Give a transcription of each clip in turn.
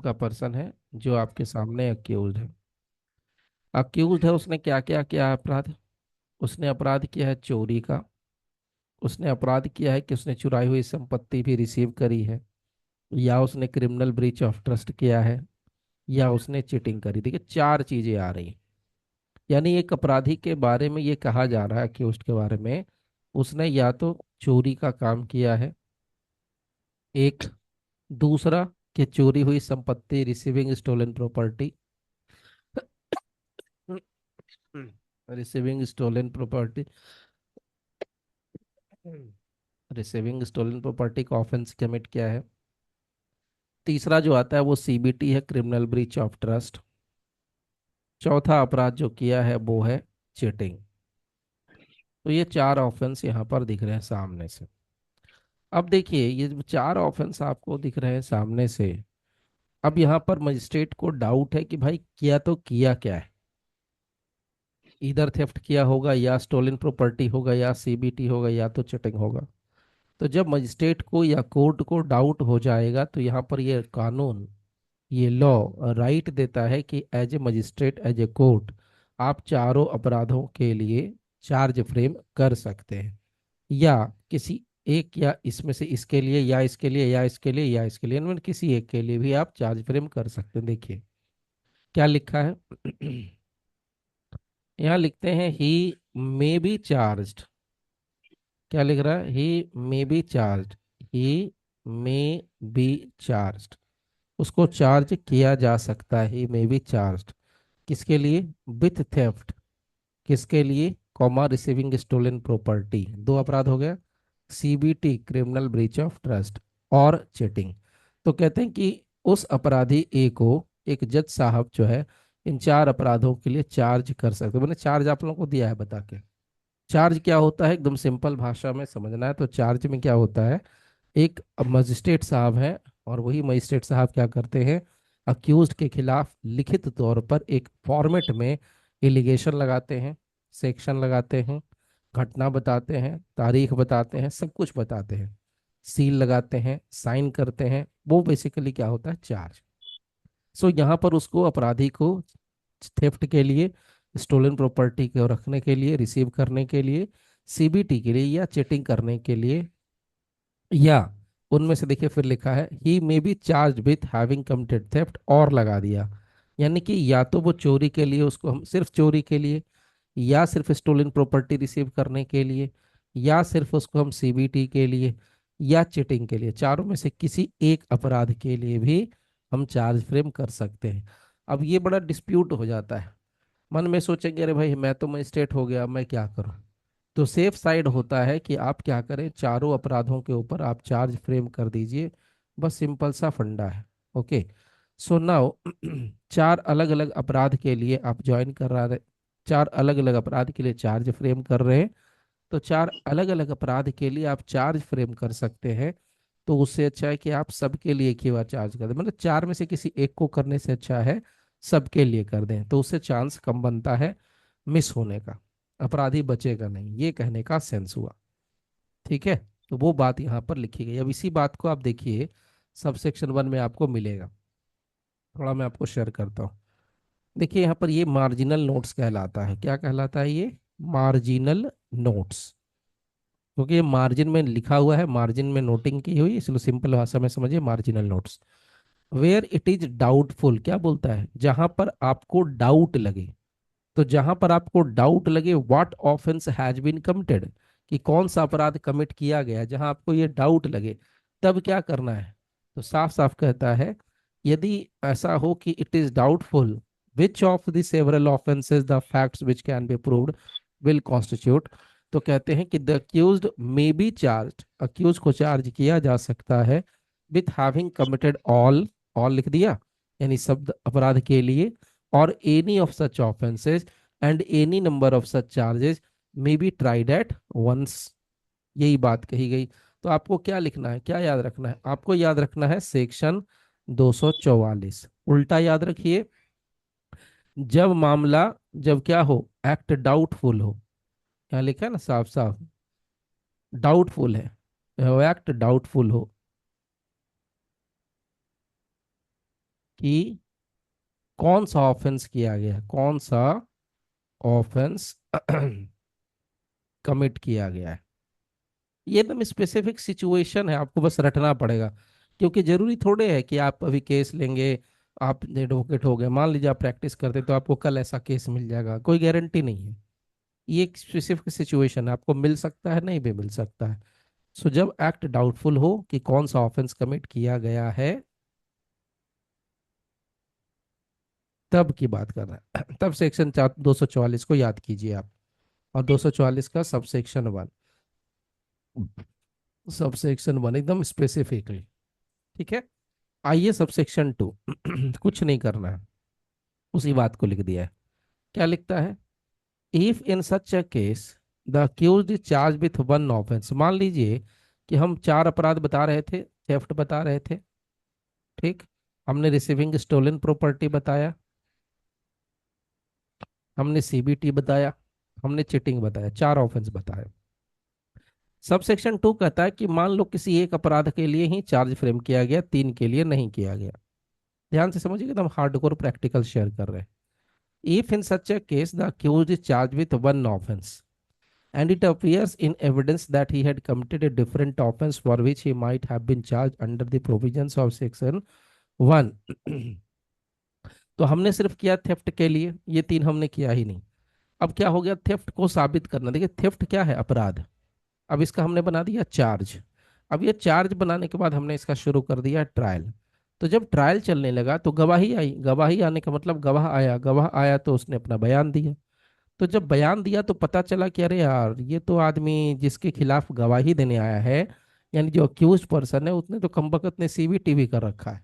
का पर्सन है जो आपके सामने अक्यूज्ड है। अक्यूज्ड है, उसने क्या क्या किया है अपराध? उसने अपराध किया है चोरी का। उसने अपराध किया है कि उसने चुराई हुई संपत्ति भी रिसीव करी है, या उसने क्रिमिनल ब्रीच ऑफ ट्रस्ट किया है, या उसने चीटिंग करी। देखिए, चार चीजें आ रही हैं। यानी एक अपराधी के बारे में ये कहा जा रहा है कि उसके बारे में उसने या तो चोरी का काम किया है, एक। दूसरा, कि चोरी हुई संपत्ति, receiving stolen property, receiving stolen property, receiving stolen property का ऑफेंस कमिट किया है। तीसरा जो आता है वो सीबीटी है, क्रिमिनल ब्रीच ऑफ ट्रस्ट। चौथा अपराध जो किया है वो है चीटिंग। तो ये चार ऑफेंस यहाँ पर दिख रहे हैं सामने से। अब देखिए, ये जो चार ऑफेंस आपको दिख रहे हैं सामने से, अब यहाँ पर मजिस्ट्रेट को डाउट है कि भाई किया तो किया क्या है। इधर थेफ्ट किया होगा, या स्टोलन प्रॉपर्टी होगा, या सीबीटी होगा, या तो चीटिंग होगा। तो जब मजिस्ट्रेट को या कोर्ट को डाउट हो जाएगा तो यहाँ पर ये कानून, ये लॉ राइट देता है कि as a magistrate, as a court, आप चारों अपराधों के लिए चार्ज फ्रेम कर सकते हैं, या किसी एक, या इसमें से इसके लिए, या इसके लिए, या इसके लिए, या इसके लिए, इनमें किसी एक के लिए भी आप चार्ज फ्रेम कर सकते हैं। देखिए क्या लिखा है। यहाँ लिखते हैं ही मे बी चार्ज्ड। क्या लिख रहा है? He may be charged. He may be charged, उसको चार्ज किया जा सकता है। ही मे बी चार्ज्ड किसके लिए? With theft. किसके लिए? कॉमा रिसीविंग स्टोलन प्रॉपर्टी, दो अपराध हो गया। CBT, criminal breach of trust, और चीटिंग। तो कहते हैं कि उस अपराधी ए को एक जज साहब जो है इन चार अपराधों के लिए चार्ज कर सकते। मैंने चार्ज आप लोगों को दिया है बता के। चार्ज क्या होता है, एकदम सिंपल भाषा में समझना है। तो चार्ज में क्या होता है, एक मजिस्ट्रेट साहब है, और वही मजिस्ट्रेट साहब क्या करते हैं, अक्यूज्ड के खिलाफ लिखित तौर पर एक फॉर्मेट में एलिगेशन लगाते हैं, सेक्शन लगाते हैं, घटना बताते हैं, तारीख बताते हैं, सब कुछ बताते हैं, सील लगाते हैं, साइन करते हैं। वो बेसिकली क्या होता है, चार्ज। सो यहाँ पर उसको, अपराधी को, थेफ्ट के लिए, स्टोलन प्रॉपर्टी को रखने के लिए, रिसीव करने के लिए, सीबीटी के लिए, या चीटिंग करने के लिए, या उनमें से देखिए फिर लिखा है he may be charge with having committed theft, और लगा दिया। यानी कि या तो वो चोरी के लिए, उसको हम सिर्फ चोरी के लिए, या सिर्फ स्टोलन प्रॉपर्टी रिसीव करने के लिए, या सिर्फ उसको हम सीबीटी के लिए, या चीटिंग के लिए, चारों में से किसी एक अपराध के लिए भी हम चार्ज फ्रेम कर सकते हैं। अब ये बड़ा डिस्प्यूट हो जाता है। मन में सोचेंगे अरे भाई मैं तो मजिस्ट्रेट हो गया, मैं क्या करूं। तो सेफ साइड होता है कि आप क्या करें, चारों अपराधों के ऊपर आप चार्ज फ्रेम कर दीजिए। बस सिंपल सा फंडा है। ओके। सो नाउ चार अलग अलग अपराध के लिए आप ज्वाइन कर रहे, चार अलग अलग अपराध के लिए चार्ज फ्रेम कर रहे हैं। तो चार अलग अलग अपराध के लिए आप चार्ज फ्रेम कर सकते हैं। तो उससे अच्छा है कि आप सबके लिए एक ही बार चार्ज कर दें, मतलब चार में से किसी एक को करने से अच्छा है सबके लिए कर दें, तो उससे चांस कम बनता है मिस होने का, अपराधी बचेगा नहीं, ये कहने का सेंस हुआ। ठीक है। तो वो बात यहाँ पर लिखी गई। अब इसी बात को आप देखिए, सब सेक्शन 1 में आपको मिलेगा। थोड़ा मैं आपको शेयर करता हूँ। देखिए यहाँ पर ये मार्जिनल नोट्स कहलाता है। क्या कहलाता है ये? Marginal notes. क्योंकि ये मार्जिन में लिखा हुआ है, मार्जिन में नोटिंग की हुई, इसलिए सिंपल भाषा में समझिए, marginal notes. Where it is doubtful, क्या बोलता है, जहां पर आपको डाउट लगे। तो जहां पर आपको डाउट लगे, what offence has been committed, कि कौन सा अपराध कमिट किया गया है, जहां आपको ये डाउट लगे, तब क्या करना है। तो साफ साफ कहता है, यदि ऐसा हो कि it is doubtful which of the several offences the facts which can be proved will constitute. तो कहते हैं कि the accused may be charge, accuse को चार्ज किया जा सकता है विथ हैविंग कमिटेड ऑल लिख दिया, यानी सब अपराध के लिए, or any of such offenses and any number of such charges may be tried at once। यही बात कही गई। तो आपको क्या लिखना है, क्या याद रखना है? आपको याद रखना है सेक्शन 244। उल्टा याद रखिए, जब मामला, जब क्या हो, एक्ट डाउटफुल हो, यहाँ लिखा है ना साफ साफ, डाउटफुल है, एक्ट डाउटफुल हो, कि कौन सा ऑफेंस किया गया, कौन सा ऑफेंस कमिट किया गया है। ये एकदम स्पेसिफिक सिचुएशन है, आपको बस रटना पड़ेगा, क्योंकि जरूरी थोड़े है कि आप अभी केस लेंगे, आप एडवोकेट हो गए, मान लीजिए आप प्रैक्टिस करते तो आपको कल ऐसा केस मिल जाएगा, कोई गारंटी नहीं है। ये एक स्पेसिफिक सिचुएशन है, आपको मिल सकता है, नहीं भी मिल सकता है। सो जब एक्ट डाउटफुल हो कि कौन सा ऑफेंस कमिट किया गया है, तब की बात कर रहे हैं। तब सेक्शन 244 को याद कीजिए आप, और 244 का सब सेक्शन 1, सब सेक्शन 1 एकदम स्पेसिफिकली। ठीक है, आइए सब सेक्शन 2। कुछ नहीं करना है, उसी बात को लिख दिया है। क्या लिखता है? If in such a case the accused is charge with one offence. मान लीजिए कि हम 4 अपराध बता रहे थे, थेफ्ट बता रहे थे, ठीक, हमने रिसीविंग स्टोलन प्रॉपर्टी बताया, हमने सीबीटी बताया, हमने चिटिंग बताया, 4 ऑफेंस बताए। सब सेक्शन 2 कहता है कि मान लो किसी एक अपराध के लिए ही चार्ज फ्रेम किया गया, 3 के लिए नहीं किया गया। ध्यान से समझिए, एकदम हार्डकोर प्रैक्टिकल शेयर कर रहे हैं। If in such a case the accused is charged with one offense and it appears in evidence that he had committed a different offense for which he might have been charged under the provisions of section 1। तो हमने सिर्फ किया theft के लिए, ये 3 हमने किया ही नहीं। अब क्या हो गया, थेफ्ट को साबित करना। देखिए थेफ्ट क्या है, अपराध। अब इसका हमने बना दिया चार्ज। अब ये चार्ज बनाने के बाद हमने इसका शुरू कर दिया ट्रायल। तो जब ट्रायल चलने लगा तो गवाही आई, गवाही आने का मतलब गवाह आया, गवाह आया तो उसने अपना बयान दिया। तो जब बयान दिया तो पता चला कि अरे यार, ये तो आदमी जिसके खिलाफ गवाही देने आया है, यानी जो अक्यूज पर्सन है, उसने तो कमबख्त ने सीबीटी कर रखा है।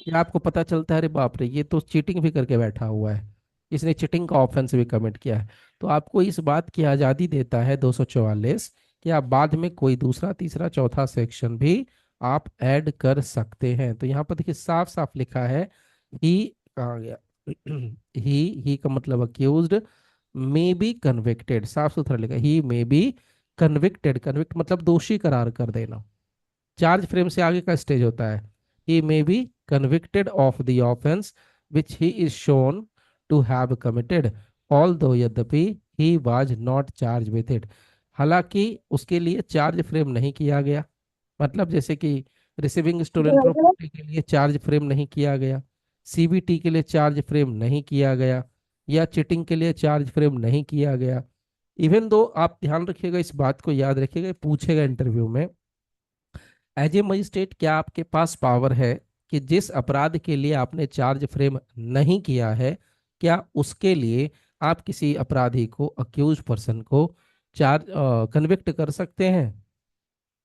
या आपको पता चलता है अरे बाप रे, ये तो चीटिंग भी करके बैठा हुआ है, इसने चीटिंग का ऑफेंस भी कमिट किया है। तो आपको इस बात की आज़ादी देता है 244 कि आप बाद में कोई दूसरा तीसरा चौथा सेक्शन भी आप ऐड कर सकते हैं। तो यहाँ पर देखिए साफ साफ लिखा है, ही, कहाँ गया, ही का मतलब अक्यूज्ड, मे बी कन्विक्टेड, साफ सुथरा लिखा, ही मे बी कन्विक्टेड, कन्विक्ट मतलब दोषी करार कर देना। चार्ज फ्रेम से आगे का स्टेज होता है, he may be convicted of the offense which he is shown to have committed although यद्यपि he was not charged with it। हालांकि उसके लिए चार्ज फ्रेम नहीं किया गया, मतलब जैसे कि रिसीविंग स्टोलन प्रॉपर्टी के लिए चार्ज फ्रेम नहीं किया गया, सीबीटी के लिए चार्ज फ्रेम नहीं किया गया, या चिटिंग के लिए चार्ज फ्रेम नहीं किया गया। इवन दो आप ध्यान रखिएगा, इस बात को याद रखिएगा, पूछेगा इंटरव्यू में, एज ए मजिस्ट्रेट क्या आपके पास पावर है कि जिस अपराध के लिए आपने चार्ज फ्रेम नहीं किया है, क्या उसके लिए आप किसी अपराधी को, अक्यूज पर्सन को चार्ज कन्विक्ट कर सकते हैं?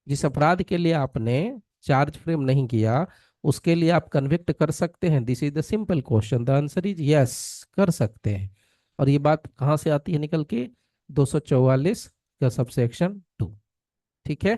जिस अपराध के लिए आपने चार्ज फ्रेम नहीं किया, उसके लिए आप कन्विक्ट कर सकते हैं? This is the simple question, the answer is yes, कर सकते हैं। और ये बात कहाँ से आती है निकल के? 244 का सबसेक्शन 2। ठीक है।